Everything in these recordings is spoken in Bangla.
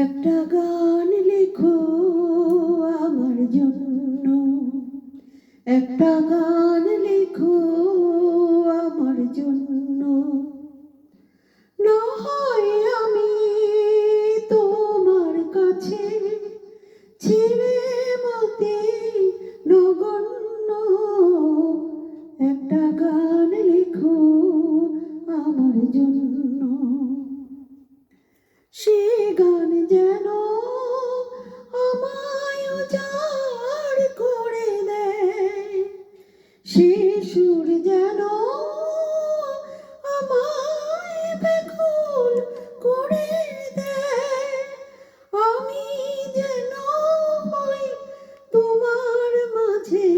একটা গান লেখো আমার জন্য, একটা গান লেখো আমার জন্য। না হয় আমি তোমার কাছে ছেলে মতে নগণ্য, একটা গান লেখো আমার জন্য। সে গান যেন আমায় উজাড় করে দেয়, সে সুর যেন আমায় ব্যাকুল করে দেয়। আমি যেন হই তোমার মাঝে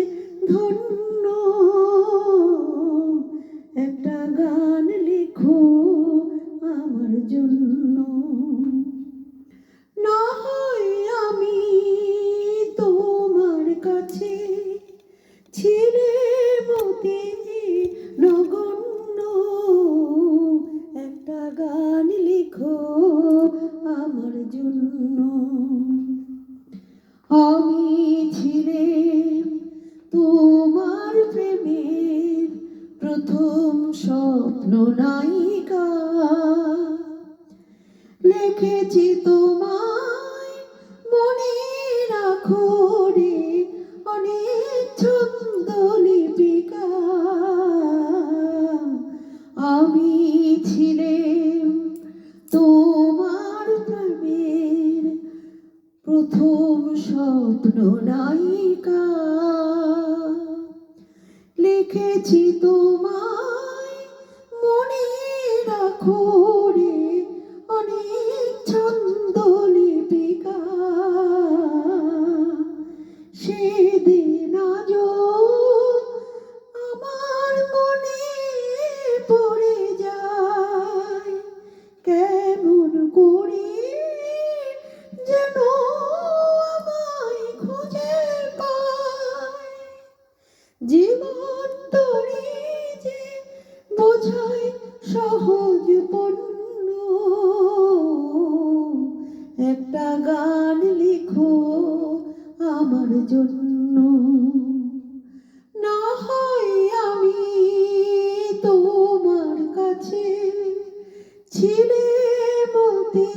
ধন্য, একটা গান লেখো আমার জন্য। না হয় আমি তোমার কাছে ছেলে মতে নগণ্য, একটা গান লেখো আমার জন্য। আমি ছিলাম তোমার প্রেমের প্রথম স্বপ্ন নায়িকা, লিখেছি তোমায় মনের আখরে অনেক ছন্দ লিপিকা। আমি ছিলাম তোমার প্রেমের প্রথম স্বপ্ন নায়িকা, লিখেছি তোমায় মনের আখরে অনেক ছন্দ লিপিকা। সেদিন আজও আমার মনে পড়ে যায়, কেমন করে যেন আমায় খুঁজে পায়। জীবন তরি যে বোঝায় সহজ পণ্য, একটা গান লিখো আমার জন্য। না হয় আমি তোমার কাছে ছিলে মতে